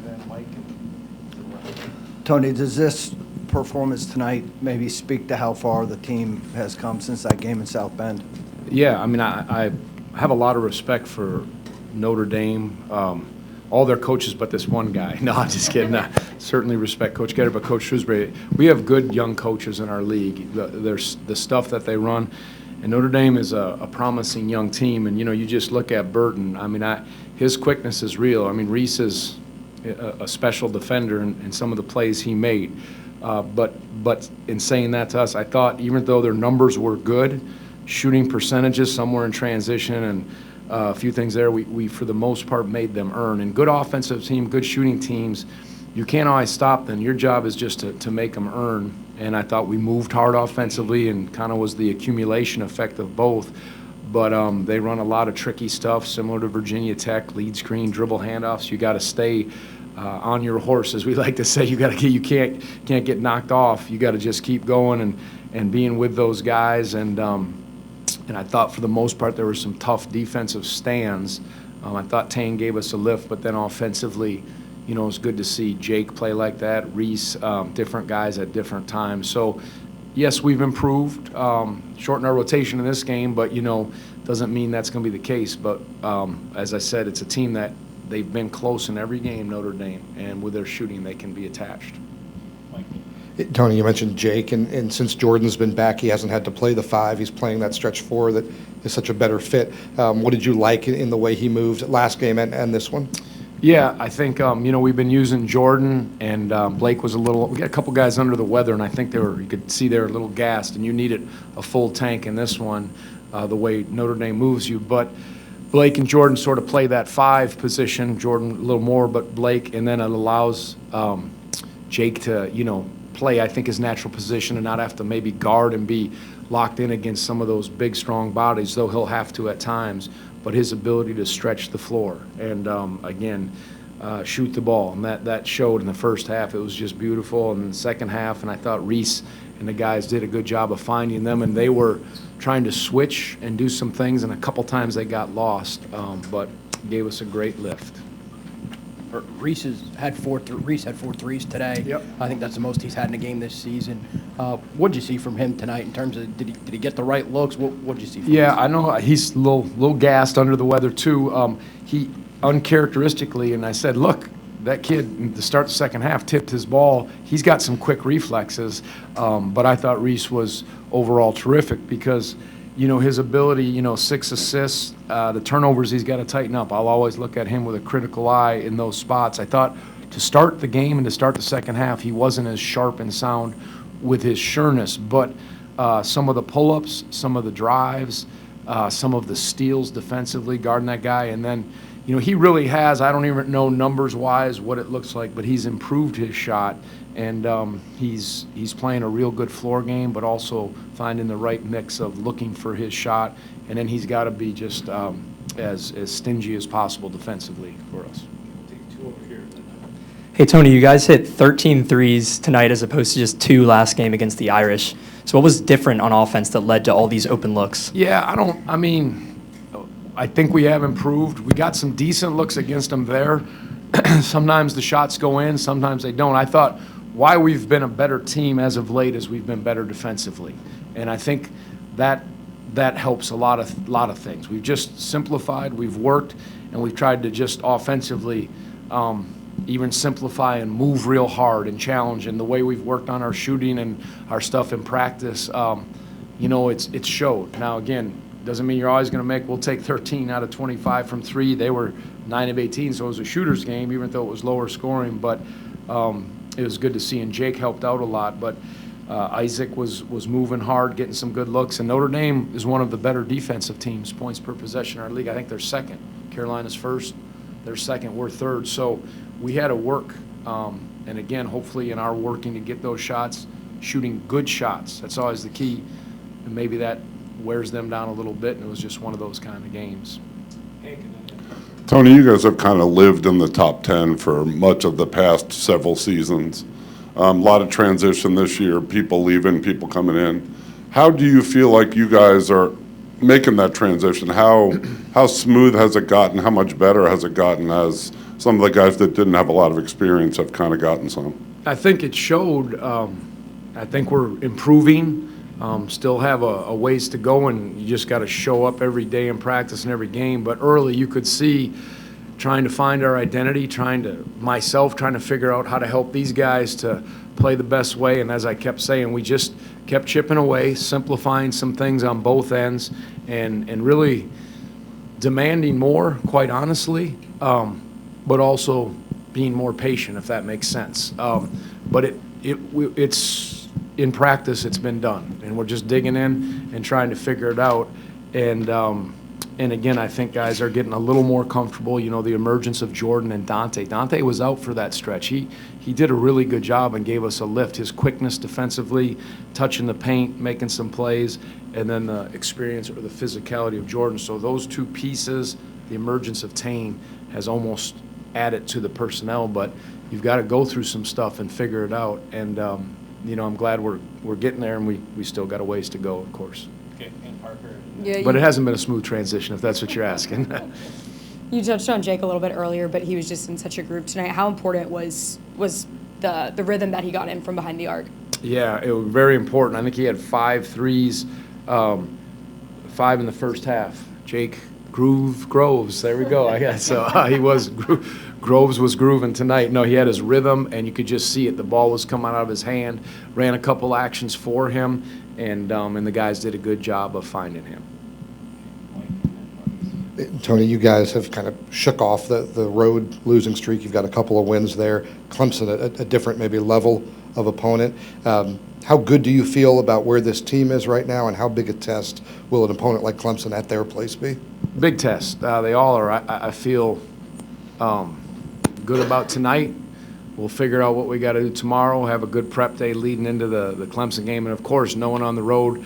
then Mike. Tony, does this performance tonight maybe speak to how far the team has come since that game in South Bend? Yeah, I mean, I have a lot of respect for Notre Dame, all their coaches but this one guy. No, I'm just kidding. Certainly respect Coach Getter, but Coach Shrewsbury. We have good young coaches in our league. There's the stuff that they run, and Notre Dame is a promising young team. And, you just look at Burton. I mean, his quickness is real. I mean, Reese is a special defender in some of the plays he made. But in saying that to us, I thought even though their numbers were good, shooting percentages somewhere in transition and a few things there, we for the most part made them earn. And good offensive team, good shooting teams, you can't always stop them. Your job is just to make them earn. And I thought we moved hard offensively and kind of was the accumulation effect of both. But they run a lot of tricky stuff similar to Virginia Tech, lead screen, dribble handoffs. You got to stay on your horse, as we like to say. You can't get knocked off. You got to just keep going and being with those guys. And I thought for the most part there were some tough defensive stands. I thought Tane gave us a lift, but then offensively, it was good to see Jake play like that, Reese, different guys at different times. So, yes, we've improved, shortened our rotation in this game, but, doesn't mean that's going to be the case. But as I said, it's a team that they've been close in every game, Notre Dame, and with their shooting, they can be attached. Tony, you mentioned Jake, and since Jordan's been back, he hasn't had to play the 5. He's playing that stretch 4 that is such a better fit. What did you like in the way he moved last game and this one? Yeah, I think, we've been using Jordan, and Blake was we got a couple guys under the weather, and I think you could see they were a little gassed, and you needed a full tank in this one, the way Notre Dame moves you. But Blake and Jordan sort of play that 5 position, Jordan a little more, but Blake, and then it allows Jake to, play, I think, his natural position and not have to maybe guard and be locked in against some of those big, strong bodies, though he'll have to at times. But his ability to stretch the floor and, again, shoot the ball. And that showed in the first half. It was just beautiful. And in the second half, and I thought Reese and the guys did a good job of finding them. And they were trying to switch and do some things, and a couple times they got lost, but gave us a great lift. Reese had 4 threes today. Yep. I think that's the most he's had in a game this season. What did you see from him tonight in terms of did he get the right looks? What did you see from him? Yeah, I know he's a little gassed under the weather too. He uncharacteristically, and I said, look, that kid to start the second half tipped his ball. He's got some quick reflexes, but I thought Reese was overall terrific because his ability, 6 assists, the turnovers he's got to tighten up. I'll always look at him with a critical eye in those spots. I thought to start the game and to start the second half, he wasn't as sharp and sound with his sureness, but some of the pull-ups, some of the drives, some of the steals defensively, guarding that guy, and then, he really has, I don't even know numbers-wise what it looks like, but he's improved his shot, and he's playing a real good floor game, but also finding the right mix of looking for his shot, and then he's got to be just as stingy as possible defensively for us. Hey, Tony, you guys hit 13 threes tonight as opposed to just 2 last game against the Irish. So what was different on offense that led to all these open looks? Yeah, I think we have improved. We got some decent looks against them there. Sometimes the shots go in, sometimes they don't. I thought why we've been a better team as of late is we've been better defensively. And I think that helps a lot of things. We've just simplified, we've worked, and we've tried to just offensively even simplify and move real hard and challenge. And the way we've worked on our shooting and our stuff in practice, it's showed. Now, again, doesn't mean you're always going to make. We'll take 13 out of 25 from 3. They were 9 of 18, so it was a shooter's game, even though it was lower scoring. But it was good to see, and Jake helped out a lot. But Isaac was moving hard, getting some good looks. And Notre Dame is one of the better defensive teams, points per possession in our league. I think they're second. Carolina's first. They're second. We're third. So we had to work. And, again, hopefully in our working to get those shots, shooting good shots. That's always the key. And maybe that wears them down a little bit, and it was just one of those kind of games. Tony, you guys have kind of lived in the top 10 for much of the past several seasons. A lot of transition this year, people leaving, people coming in. How do you feel like you guys are making that transition? How smooth has it gotten? How much better has it gotten as some of the guys that didn't have a lot of experience have kind of gotten some? I think it showed. I think we're improving. Still have a ways to go, and you just got to show up every day in practice and every game. But early, you could see trying to find our identity, trying to figure out how to help these guys to play the best way. And as I kept saying, we just kept chipping away, simplifying some things on both ends, and really demanding more, quite honestly, but also being more patient, if that makes sense. But it's in practice, it's been done, and we're just digging in and trying to figure it out. And again, I think guys are getting a little more comfortable. You know, the emergence of Jordan and Dante. Dante was out for that stretch. He did a really good job and gave us a lift. His quickness defensively, touching the paint, making some plays, and then the experience or the physicality of Jordan. So those two pieces, the emergence of Tane has almost added to the personnel, but you've got to go through some stuff and figure it out. And you know, I'm glad we're getting there, and we still got a ways to go, of course. Okay, and Parker. Yeah, But it hasn't been a smooth transition, if that's what you're asking. you touched on Jake a little bit earlier, but he was just in such a group tonight. How important was the rhythm that he got in from behind the arc? Yeah, it was very important. I think he had 5 threes, 5 in the first half. Jake Groves, there we go. I guess so. Groves was grooving tonight. No, he had his rhythm, and you could just see it. The ball was coming out of his hand. Ran a couple actions for him, and the guys did a good job of finding him. Tony, you guys have kind of shook off the road losing streak. You've got a couple of wins there. Clemson, a different maybe level of opponent. How good do you feel about where this team is right now, and how big a test will an opponent like Clemson at their place be? Big test. They all are. I feel good about tonight. We'll figure out what we got to do tomorrow, have a good prep day leading into the Clemson game. And, of course, knowing on the road,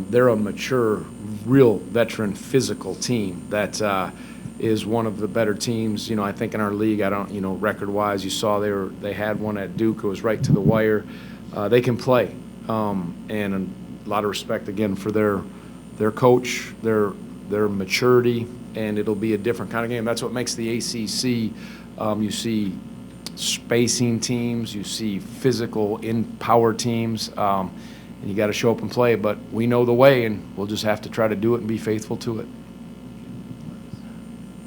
they're a mature, real veteran physical team that is one of the better teams, you know, I think in our league. I don't, you know, record-wise, you saw they had one at Duke. It was right to the wire. They can play. And a lot of respect, again, for their coach, their maturity, and it'll be a different kind of game. That's what makes the ACC. You see spacing teams, you see physical in-power teams, and you got to show up and play. But we know the way, and we'll just have to try to do it and be faithful to it.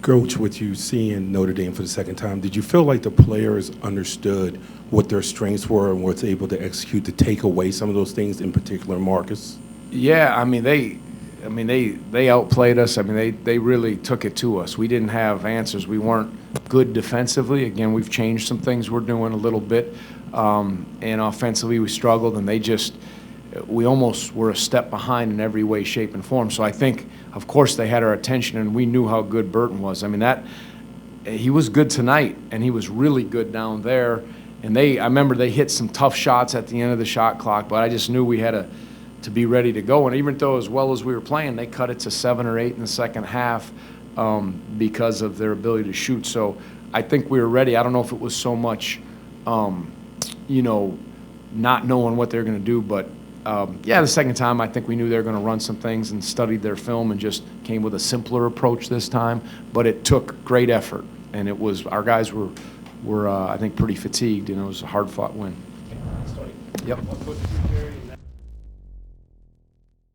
Coach, with you seeing Notre Dame for the second time, did you feel like the players understood what their strengths were and was able to execute to take away some of those things, in particular Marcus? Yeah, I mean, they outplayed us. I mean, they really took it to us. We didn't have answers. We weren't good defensively. Again, we've changed some things we're doing a little bit. And offensively, we struggled, and we almost were a step behind in every way, shape, and form. So I think, of course, they had our attention, and we knew how good Burton was. I mean, he was good tonight, and he was really good down there. And I remember they hit some tough shots at the end of the shot clock, but I just knew we had to be ready to go. And even though as well as we were playing, they cut it to 7 or 8 in the second half because of their ability to shoot. So I think we were ready. I don't know if it was so much, you know, not knowing what they're going to do, but yeah, the second time I think we knew they were going to run some things and studied their film and just came with a simpler approach this time. But it took great effort, and our guys were I think pretty fatigued, and it was a hard-fought win. Yep.